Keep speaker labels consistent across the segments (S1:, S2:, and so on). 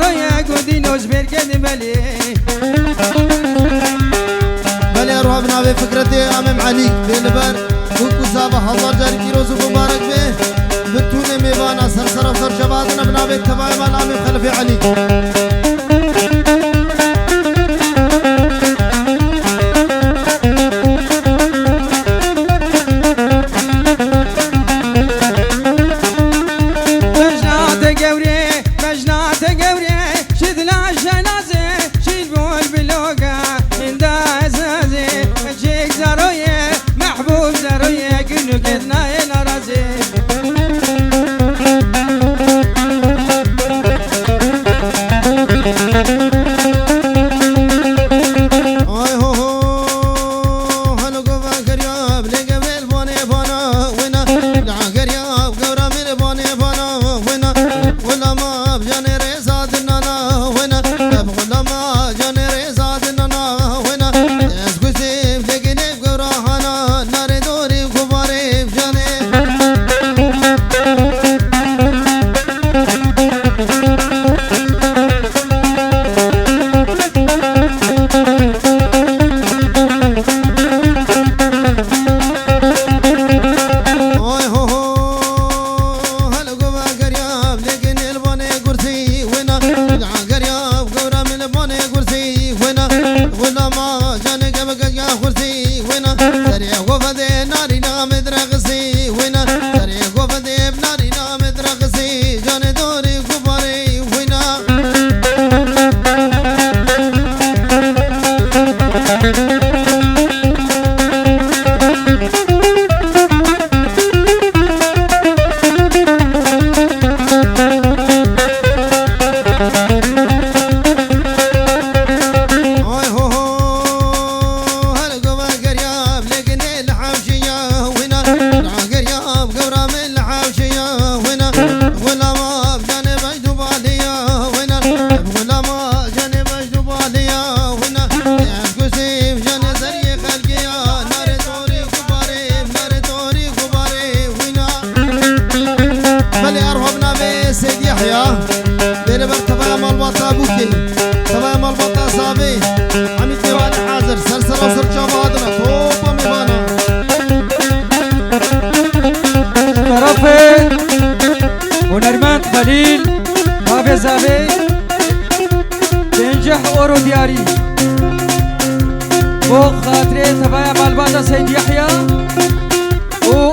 S1: زاروية قدي نوز برقد ملي
S2: بلي روح بنابي فكرتي أمام عليك بيلبر وكو سابح الله جاري كيروز ومبارك به بتوني ميبانا سرسر وسر شباتنا بنابي تبايم الأمام خلفي عليك
S1: هنرمند خليل بابي زابي تنجح اورو دياري بو خاطري تبايا مالباتا سيد يحيى و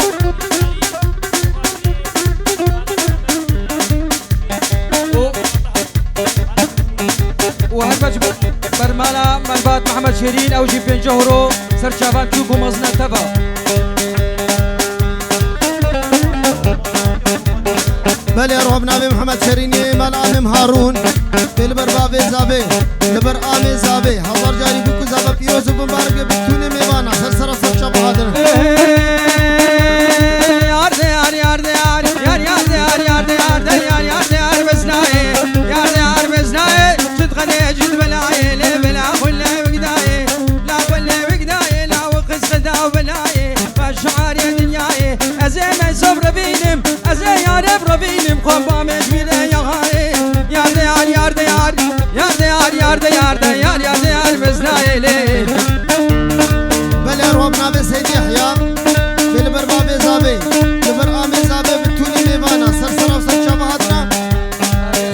S1: وهربج برمالا مالبات محمد شيرين او جي بين جهرو سرچابان توبو مزنا تبا
S2: بلي روح بنابي محمد شريني مال آمم هارون بلبر بابي زابي لبر آمي زابي حضر جاري بكو زابا بيروز وبمبارك بتوني ميوانا سرسر سر شب هادر
S1: يار يار يار يار يار يار يار يار يار يار يار يار بزناي يار يار بزناي جد غني جد بلاي لا بلا ولا وقداي لا ولا وقداي لا وقص غدا وبلاي فالشعار يا دنياي ازين صبر بينم ازين يا رب بينم قبا مجمل يا هاي يار يار يار يار يار يار يار يار يار يار يار بزناي لي
S2: بلي روح بنابي سيد يحيى بلبر بابي زابي لبر آمي زابي بتوني ميوانا سرسر وسر شب هادنا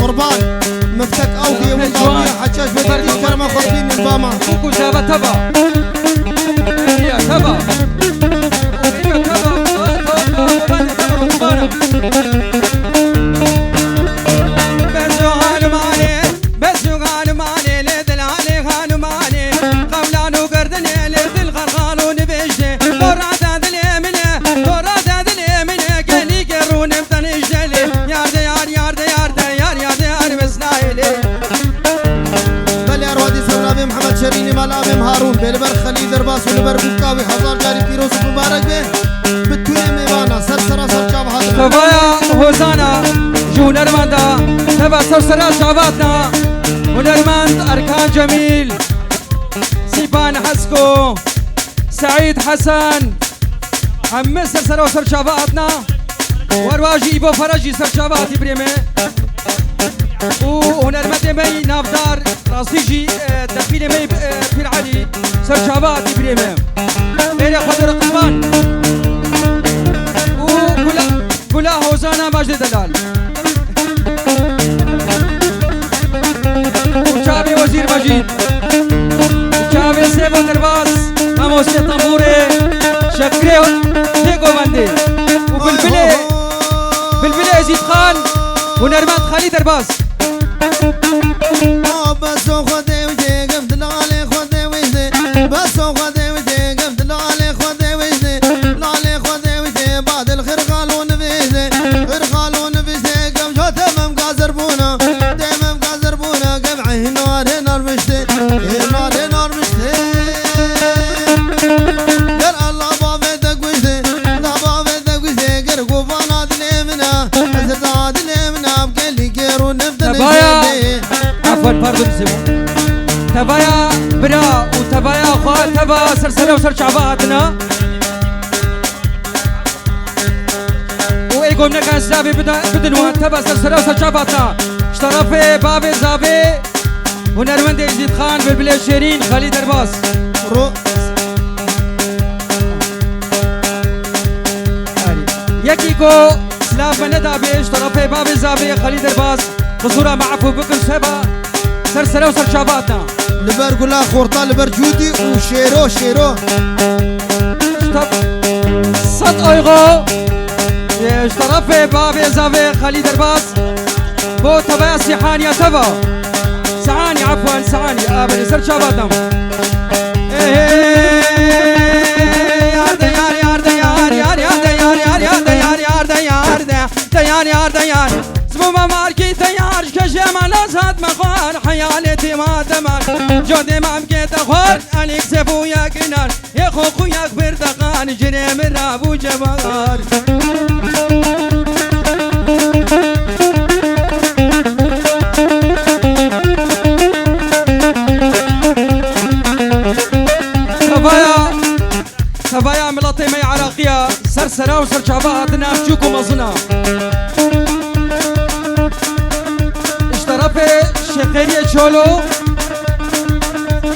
S2: قربان مفتك أوقي ومطاوية حجاج بدري كرمة خطين من باما
S1: كوكو زابا تبا هي تبا هي تبا بزو غانماني بزو غانماني لدل علي غانماني قولانو قردني لدل غرغالو نبجني دورا دل يمني دورا دل يمني كني كرون متنجلي يار يار يار يار يار يار يار بزنايلي
S2: بلي أرودي سورابي محمد شريني مال آمم هارون بلبر خليل درباس ولبر بوكاوي حضر جاري بيروس مبارك به بتوني ميوانا سرسر سر شاب هادر
S1: تبايا هوزانا جونرماندا تبا سرسرا شعباتنا هنرمند أركان جميل سيبان حسكو سعيد حسن هم سرسرا وسر شعباتنا ورواجي إبو فرجي سر شعباتي بريمي وهنرمند مي نافدار راسيجي دخيل مي بير علي سرشابات إبراهيم ليلة خضر قطبان وكلا هوزانا ماجد دلال وشابي وزير مجيد وشابي سيبو نرباس ماموسي طنبوري شكري ديكو ماندي وبالبلي يزيد خان ونرمات خالد درباس
S2: بسو خدي وجهي قفت لالي خدي وجهي بسو خدي وجهي قفت لالي خدي وجهي لالي خدي وجهي بعد الخير قالوا نفيزي غير قالوا نفيزي قم شو تمام قازربونا تمام قازربونا قمعي نار مشتي نار مشتي قال الله بابتك وجهي لا بابتك وجهي قرقوا فنادني منا زرادني منا بقلي كيرو نفتني
S1: عفوا باردون سيبو تبايا برا وتبايا خال تبا سلسلة وسر شعباتنا وإيقومنا كان سلابي بدنوان تبا سلسلة وسر شعباتنا اشترفي بابي زابي ونرمند يزيد خان بالبلي شيرين خالد درباس يكيكو سلاف ندى بيش طرفي بابي زابي خالد درباس بصورة معفو بكم سبا سلسلة وسر شعباتنا
S2: لبر قلا خورطة لبر جودي وشيرو
S1: صد ايغو اشترفي بابي زابي خالد درباس بو تبايا سيحاني يا تبا سعاني عفوا سعاني ابني سر شعباتنا يار زبوما ماركي تيار كجمع لازهد مخوان حيالتي ما دمار جودي ما بقيت اخوان عليك سبو يا كنار يا خوخو يا كبر دقان جري من رابو جبار سبايا ملطي مي عراقية سرسرة وسر شعباتنا بجوكم أظنا اشترفي شخيرية شولو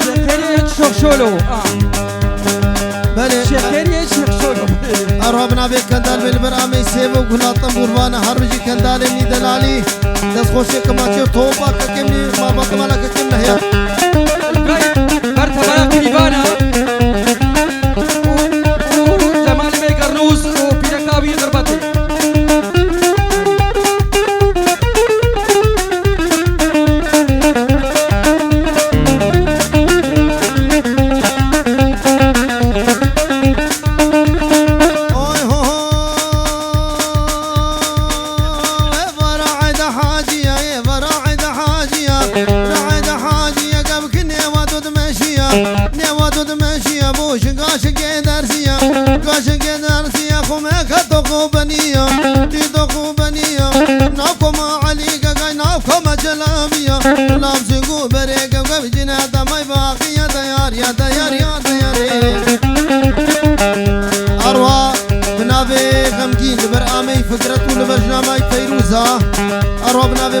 S1: شخيرية شولو
S2: بله
S1: شخيرية شولو
S2: أرهبنا بيت كندال بالبرامي سيبو قنا طنبوربانا هربجي كندال مني دلالي دست خوشي كماتشو توبا ككمني ما بطمالا ككم نهيا
S1: برتبايا قريبانا وبيركابي ضربتي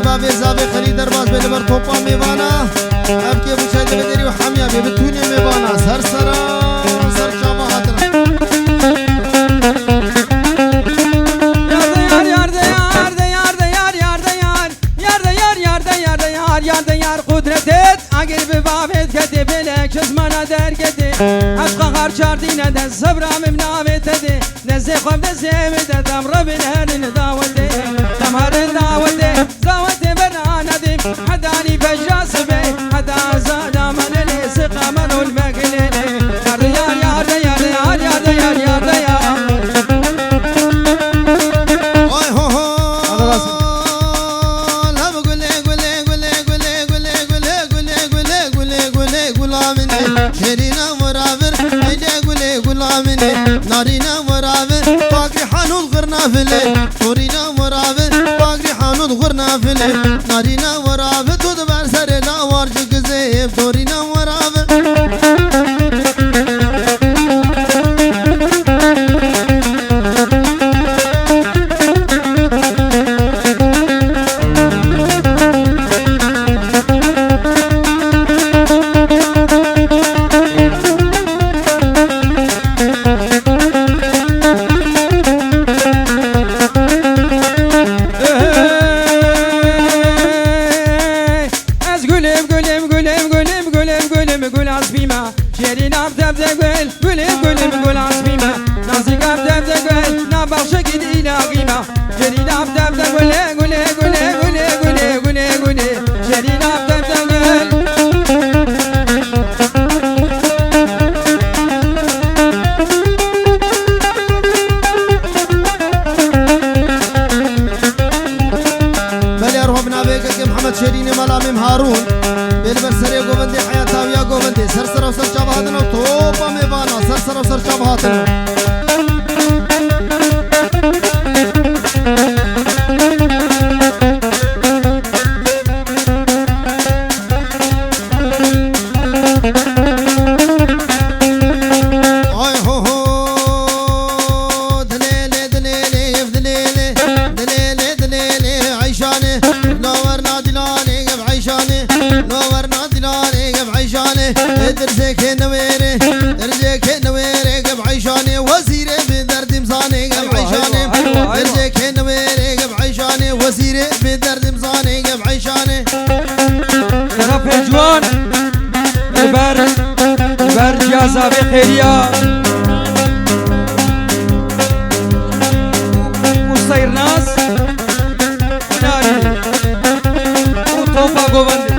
S1: بابي زابي خلي درباز بلبر توبا ميوانا ابكي ابو شايد بدري وحميا ببتوني ميوانا سرسرا سر شابهاتنا يار قدرتت اگر ببابت كتي بلك زمانا در كتي عشق غار شاردينا دن صبرا ممنامت تدي نزي خم دزي مدد امر بالهن داوتي تمهر داوتي داوتي برانا دي حداني فجاسبي حدا زادا من اللي سقا من المقليلي نارينا مرافن باقي حانون غرنا في الليل نورينا مرافن باقي حانون غرنا في الليل نارينا مرافن تدبر سرنا وارجك زيب نورينا مرافن قول عصبيمة شيرين عبدب دقل قول عصبيمة نازيك عبدب دقل نبغشك إلى قيمة شيرين عبدب دقل قول شيرين عبدب دقل
S2: بلي أرهبنا بيك محمد شيرين ملامم هارون بالبرسري قوبندي حياتا ويا قوبندي سرسر وسر جابهاتنا وطوبا ميبانا سرسر وسر جابهاتنا درجك نويري قب عيشاني وزيري بدرد مزاني قب عيشاني درجك نويري قب عيشاني وزيري بدرد مزاني قب عيشاني
S1: رفع جوان البر جازا بخيريا وصير ناس ناري وطوبا قوبندي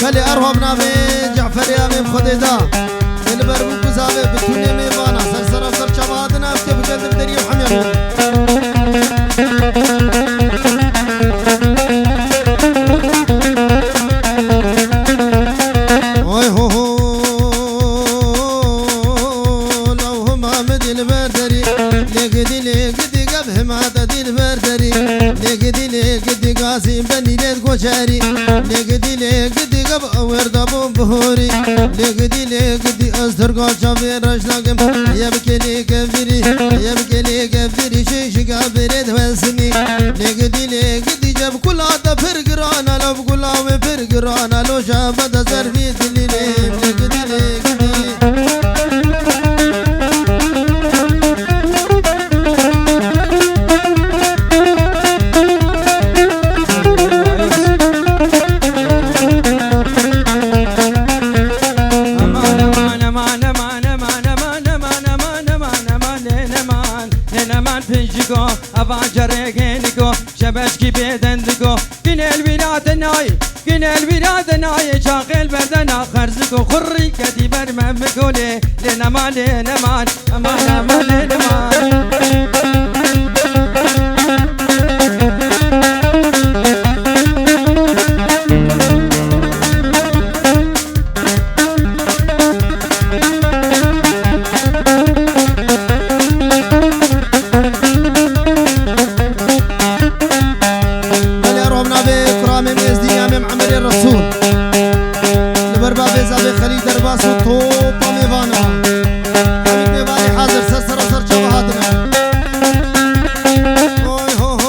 S1: خلي أرهبنا بجعفر يا ميم خديدا البربوك زابي بتوني ميبانا سرسر وسر شبهاتنا افتب قدب دري وحمير جاري لقدي لقدي قب ورد ابو بهوري لقدي لقدي ازدر قال شافي رجلكم يبكي لي كفري شيش قابرد وسني لقدي لقدي جاب كل هذا فرقرانا لو كل هذا فرقرانا لو شاف هذا زرفي دليلي لقدي لقدي شبشكي بيدندكو كنا البلاد ناي شاغل بدنا خرزكو خري كدي برممكو لنا ما لنا مان ما لنا مان
S2: مام ازدي مام عمري الرسول لبربا بيزابي خليل درباس وطوبة ميفانا حبيب ميفاني حاضر سسر وسر شبهاتنا اوي هو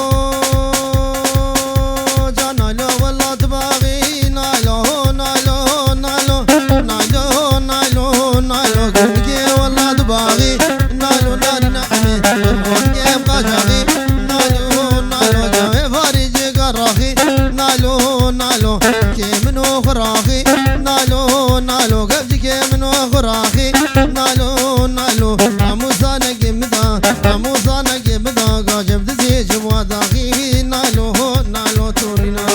S2: هو جانا لو والله دباغي نايلو نايلو نايلو نايلو نايلو نايلو قلقي والله دباغي نايلو ناري نعمي برغوكي بقاجاغي نايلو نايلو جاوي فارجي قراخي نايلو نايلو كي منو خراخي نايلو نايلو قبجي كي منو خراخي نايلو نايلو راموزانا قمدا راموزانا قمدا قاجب دزي جوا داخي نايلو نايلو تورينا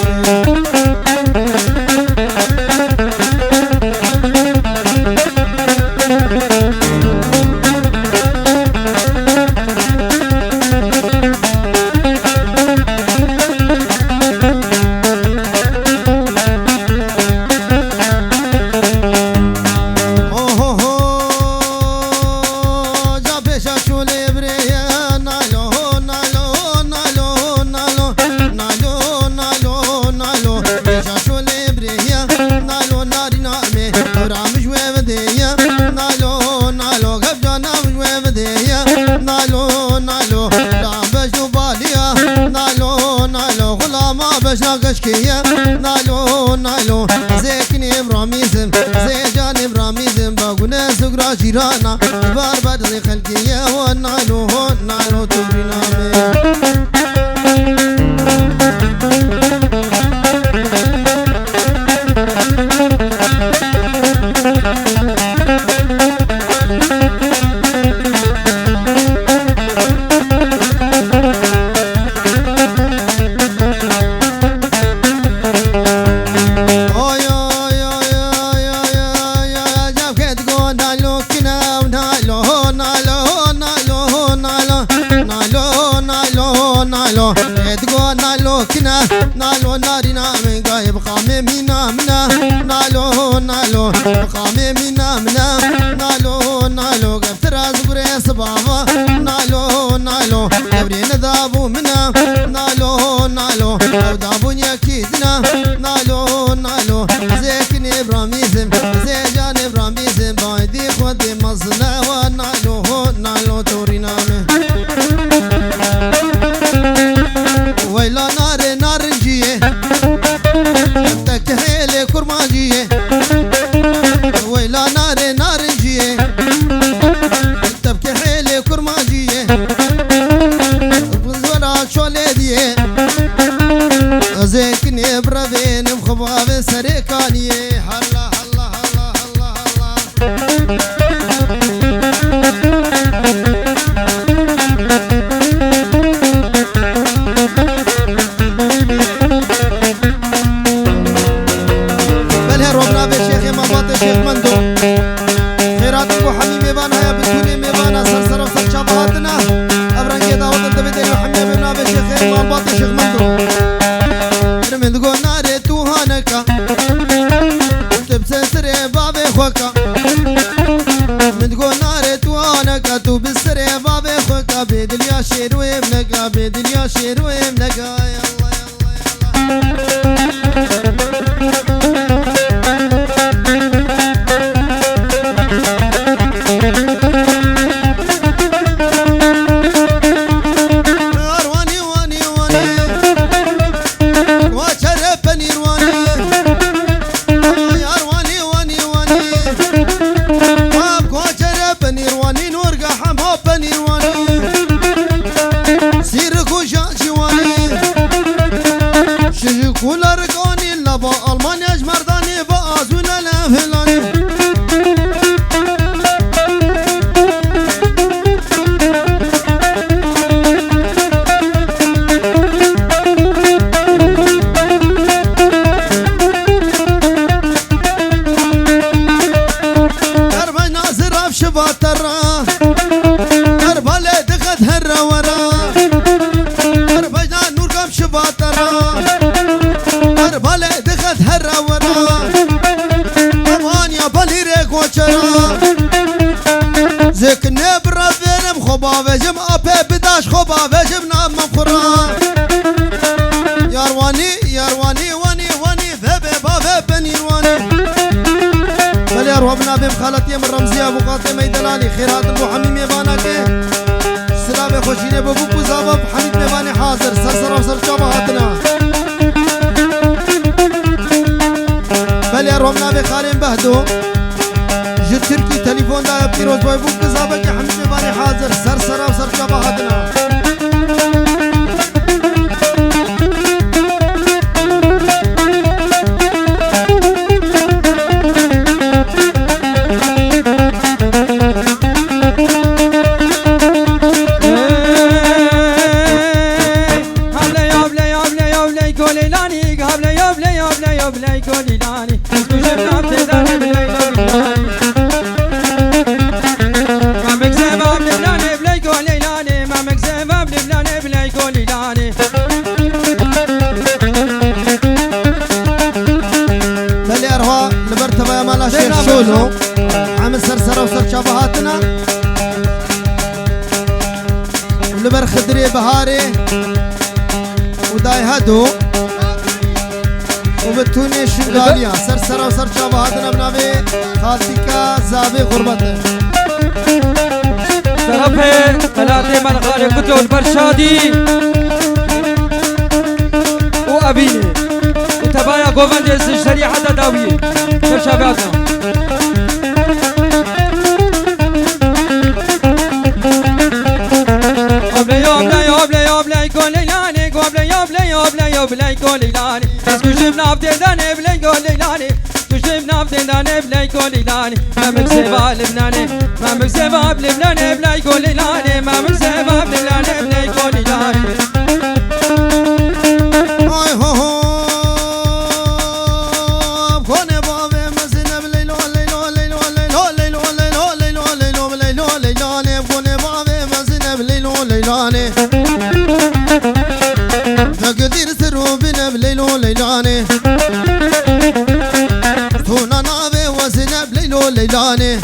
S2: كشكية نالو نالو زيكن إبراميزم زيجان إبراميزم باقونا سقرا جيرانا بار بدل خلقية ونالو نالو تورينا نالو نارينا من قايب قامي منا منا نالو نالو قامي منا منا نالو نالو قفتر أزبري سبابا نالو نالو قبرين ذابو منا نالو نالو أو دابو نيكيدنا نالو نالو زيكن إبراميزم زيجان إبراميزم بايدي خودي مصنع ونالو نالو تورينا ويلا نار نارنجية تكهيلي كرماجية ويلا نار نارنجية تبكحيلي كرماجية ولا شوليدية زيكني برافين مخباب سريكانية هلا هلا هلا هلا هلا شيخ مندو خيراتكو حمي ميبانا يا بسوني ميبانا سرسر وسر شابهاتنا أبرانجي داوط الدبيدين وحمي بنا بشيخ إمام باطي شيخ مندو رمندقو ناري توهانكا تبسسري بابي خوكا مندقو ناري توهانكا تبسسري بابي خوكا بيدل يا شير ويمنكا بيدل يا شير ويمنكا يلا يلا يلا روبنا بهم خالتي من رمزية أبو قاسم ميدلاني خيرات أبو حميد ميبانا كي سلام خوشيني بابو كوزابا حميد ميباني حاضر سرسر وسر شابهاتنا بلي روبنا بخالين بهدو جد تركي تليفون دا بيروز بابو كوزابا كي حميد ميباني حاضر سرسر وسر شابهاتنا شولو عامل سرسرة وسر شابهاتنا ولبر خدري بهاري وداي هدو وبتوني شغاليا سرسرة وسر شابهاتنا بنابي خالتيكا زابي غربته
S1: طرفه ثلاثة من غالي قدو البرشادي وأبيني وتبايا قوفن جيس شريحة داوية سر شابهاتنا بلاي كوليلاني اسكشفنا بدنا بلاي كوليلاني اسكشفنا بدنا بلاي كوليلاني ما مكسبا لبناني ما مكسبا لبناني بلاي كوليلاني ما مكسبا لبناني بلاي كوليلاني
S2: هاي هو هو كوني بابي مسنا بليلو ليلو ليلو ليلو ليلو ليلو ليلو ليلو ليلو ليلو كوني بابي مسنا بليلو ليلاني فقدير سرو بنا بليلو ليلاني تونا نابي وزنا بليلو ليلاني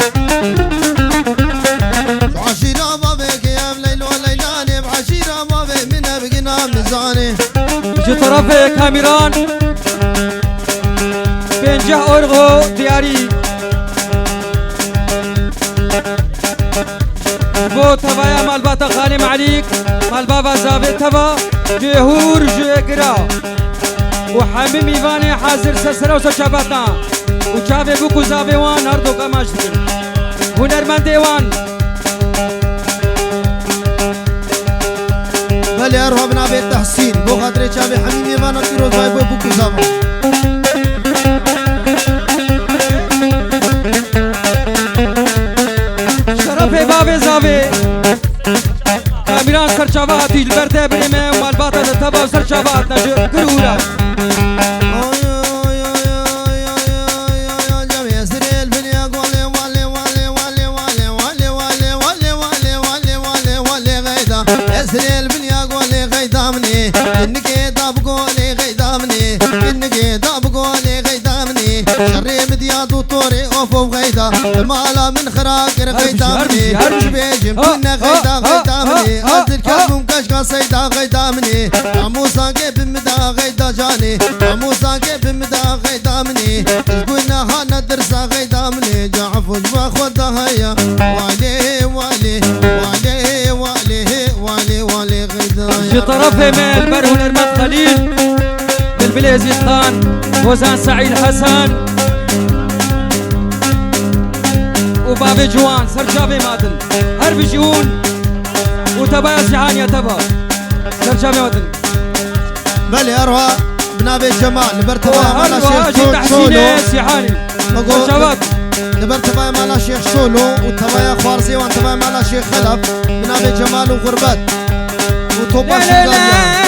S2: بعشيرة بابك يا بليلو ليلاني بعشيرة بابي منا بقنا مزاني
S1: جو طرف كاميران بنجح أورغو دياري بو تبايا مال باتا خالي معليك مال بابا زابي تبا جهور جيقرا وحميم إيفاني حاضر سرسرة وسرشاباتنا وشابي بوكو زابي وان هردو كماشتر هنرمن ديوان
S2: بلي أرهبنا بيت تحسين بو خاطري شابي حميم إيفانا تيروز باي بوكو زابي
S1: شرفي بابي زابي كاميران سرشاباتي البرده بريمه ومالباتا تبا سرشاباتنا قرورا
S2: اسريل بنيا قولي غيدامني انك داب قولي غيدامني انك داب قولي غيدامني شري مديا طوري اوفو غيدا المالا من خراقر غيدامني بيجم كنا غيدا غيدامني ارض الكلب كشكا سيدا غيدامني عموسا كيف مدا غيدا جاني عموسا كيف مدا غيدامني قلنا هانا درسا غيدامني جعفو جوا خدا هيا والي والي والي والي والي
S1: في طرفه من البرهن المد خليل بالبليزي خان وزان سعيد حسن وبابي جوان سرجابي مادن هرب جيون وتبايا سيحانيا تبا سرجابي مادن
S2: بلي أروى بنابي جمال نبرتبا مالا شيخ شولو
S1: سيحاني سرجابات
S2: نبرتبا مالا شيخ شولو وتبايا خوارزي وانتبا مالا شيخ خلف بنابي جمال وغربات وطوبا شغاليا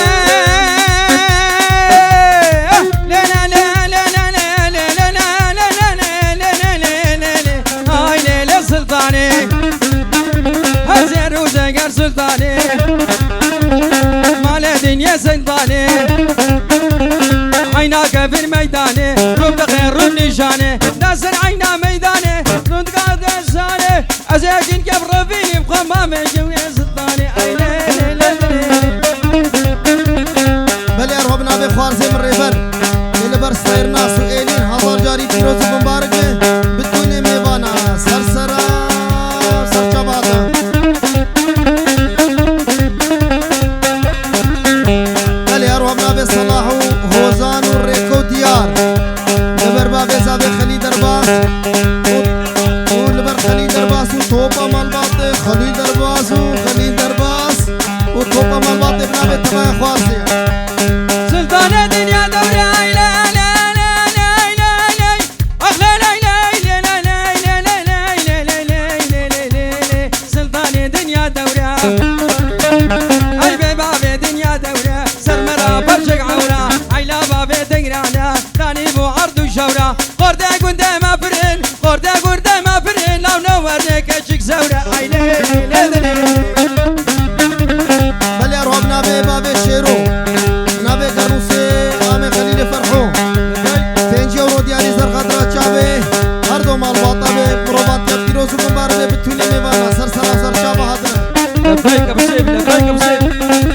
S1: هزر وزقر سلطاني مال دنيا سلطاني عيناك في الميدان رب خير رب نشاني ناصر عينا ميداني رد قاد الساني ازاكن قبر فيني بخمام جوي سلطاني
S2: بلي ارهبنا بخوارزي من ريفر اللي برستير ناس وإيلين حضر جاري فيروز مبارك بدون ميبان صباح وهوزان وريكو ديار لبر بابي زابي خلي درباس ولبر خلي درباس وطوبة مال باطي خلي درباس وخلي درباس وطوبة مال باطي بنابي تبا خواسي
S1: سلطان الدنيا دوري قرده قنده ما فرن قرده قرده ما فرن لو نورده كشك زورة عيني
S2: بلي أرواب نابي بابي شيرو نابي قروسي آمي خليل فرحو تنجي ورو دياري زرغدرات شابي هردو مال باطابي مروبات يبتيروز ومبارده بتولي ميوانا سر سر سر شابه هدنا
S1: لبيك بسيب لبيك بسيب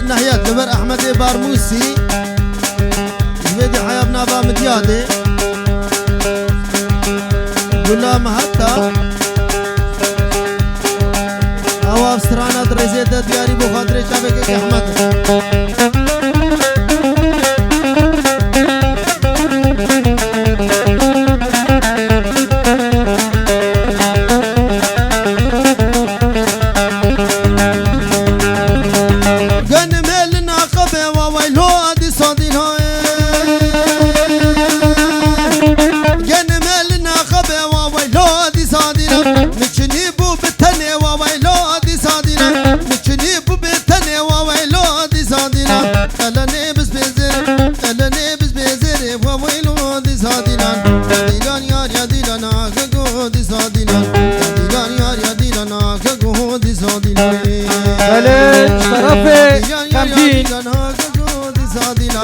S2: نحيات لبر أحمد بارموسي زبيدي حيابنا با مديادي غلام حتى أواف سرانا دريزيدة دياري بخاطري شابك أحمد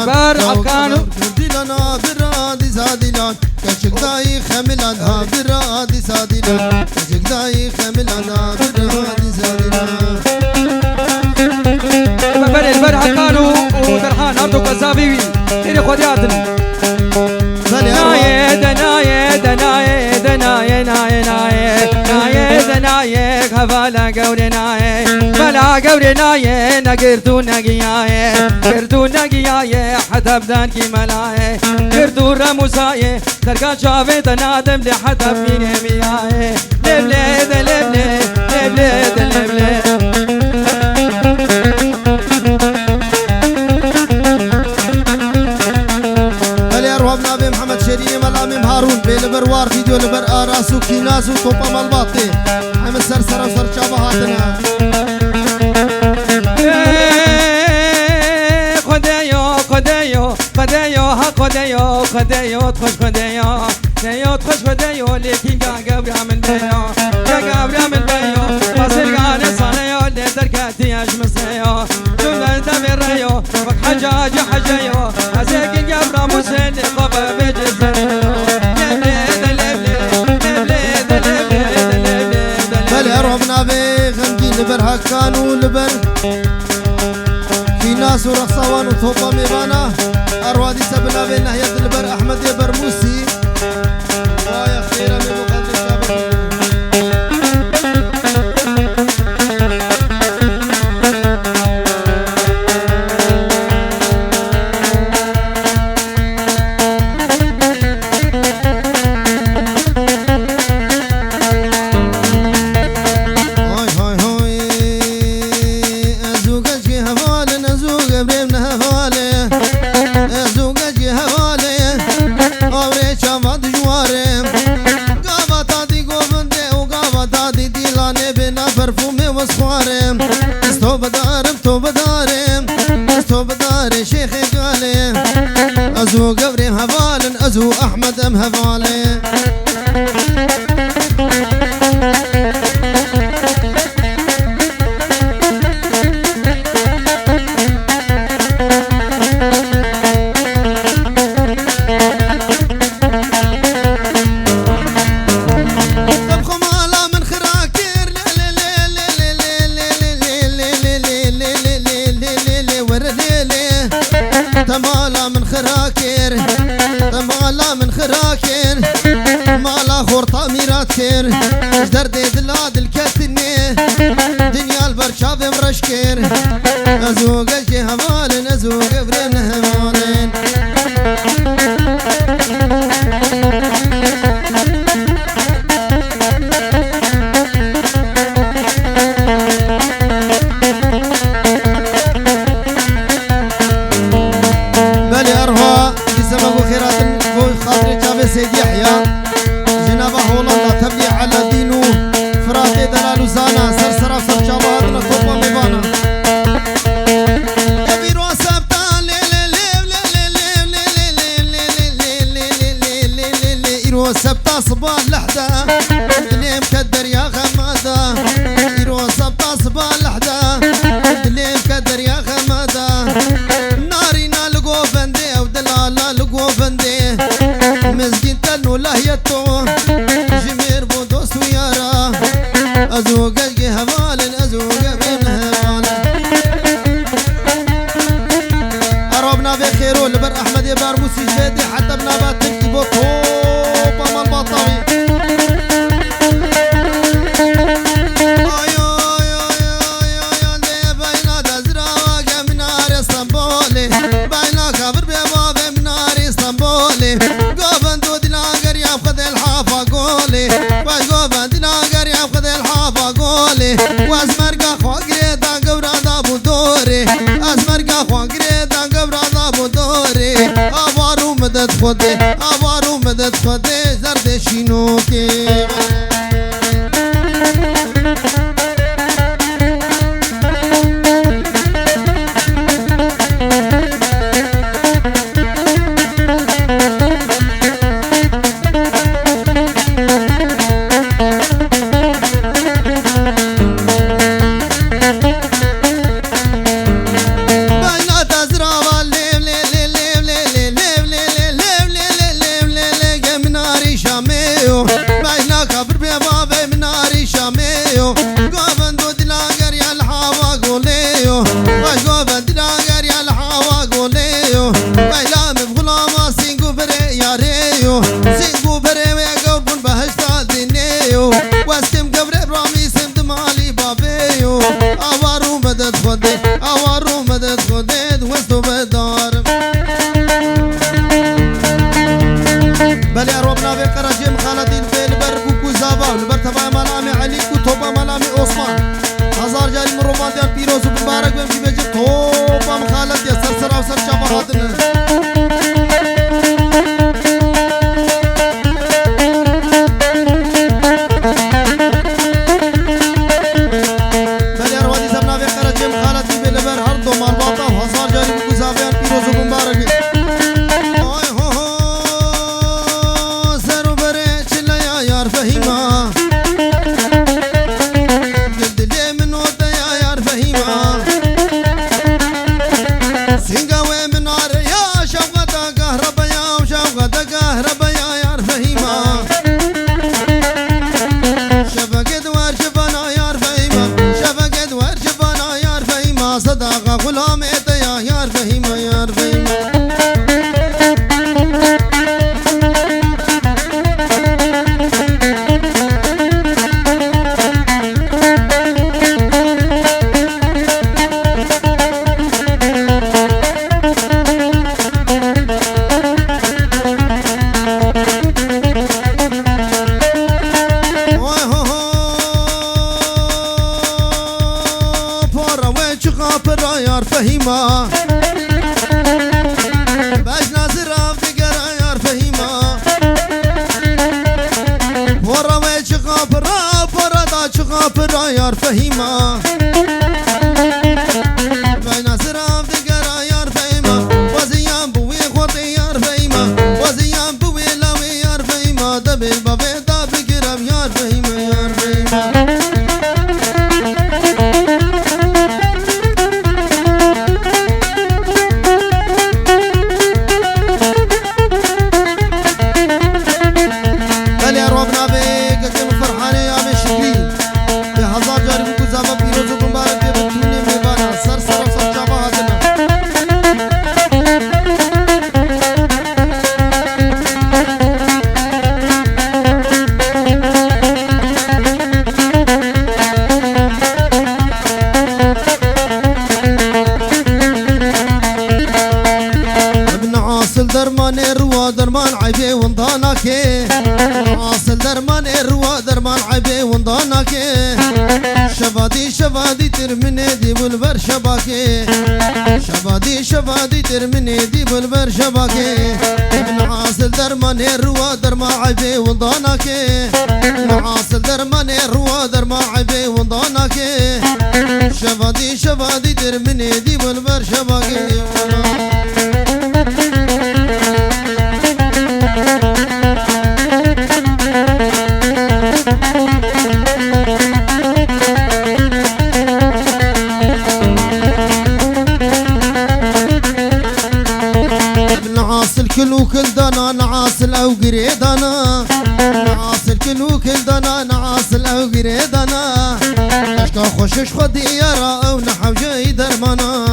S1: بار عكانو
S2: ديلنا برادي زادينا كشك داي خملنا برادي زادينا كشك داي خملنا برادي زادينا
S1: بار عكانو ودرحان أرضو كزابيوي تيري خدياتن نايه دنايه دنايه دنايه نايه نايه نايه دنايه خفالا قولي نايه فلا قولي نايه نقرتو نقيايه قرتو نقيايه حتى بدان كي ملايه قرتو رموسايه تركا شافي تنادم لحتى بيني ميايه لبليد لبليد لبليد لبليد
S2: شيرين ملامي هارون بلبر فيديو لبر آراسو كيناسو توبا مالباطي عم السرسرة وسر شابهاتنا
S1: خدايو خدايو خدايو ها خدايو خدايو تخش خدايو خدايو تخش خدايو لكن قابر عمل بيو قابر عمل بيو فاصل قاني صانيو اللي دركاتي أجمسيو جملة دميريو فك حجاج حجايو هزيكي قابر مسين قبا
S2: بلي ربنا بي غنجي لبر هكانو لبر دلاس ورخصوان وطوبة ميبانا أروادي سبنا بين نهاية البر أحمد برموسي ويا خيرا من مقدم شابك أزو قبري هفالن أزو أحمد أم هفالن تمالا من خراكر تمالا من خراكر مالا خورطة ميرات كير درد دلاد الكتني دنيا البرشاف مرشكر أزوق الجي همالن أزوق ابرن همالن سيد يحيى جنابه هولندا تبلي على دينو فراتي دلال وزانا سرسرة سرشاباتنا طوبة ميبانا كبير وسبتا إيرو سبتا صباح لحدا اللي مكدر يا غمادا إيرو سبتا صباح لحدا اللي مكدر يا غمادا نارينا لقو بندي أو دلالا لقو بندي مزجين تلو لهيتو جمير بودوس ويارا أزوق الجي هفالن أزوق بين هفالن أروبنا بخيرو لبر أحمد يبار موسي جدي حتى بنابات تكتبو طوبة مال بطاوي وازمرقا خوغري دا قبرا دا بودوري ازمرقا خوغري دا قبرا دا بودوري آوارو مدد خودي آوارو مدد خودي زرد شينوكي مامت يا يار فهيمة يار فهيمة يار فهيمة باش نازرة فقرة يار فهيمة ورا ويش غابرة ورا دا شغابرة يار فهيمة باش نازرة فقرة يار فهيمة وزيان بوي خوتي يار فهيمة وزيان بوي لاوي يار فهيمة دبي بابي دا فقرة يار فهيمة يار فهيمة درمان الروا درمان عيبي ونضاناكي عاصل درمان الروا درمان عيبي ونضاناكي شفادي شفادي ترمني دي بالبر شباكي شفادي شفادي ترمني دي بالبر شباكي ابن عاصل درمان الروا درمان عيبي ونضاناكي عاصل درمان الروا درمان عيبي ونضاناكي شفادي شفادي ترمني دي بالبر شباكي نعاصل كل وكل دانا نعاصل او قريدانا نعاصل كل وكل دانا نعاصل او قريدانا اشكا خوشش خدي يرى او نحو جاي درمانا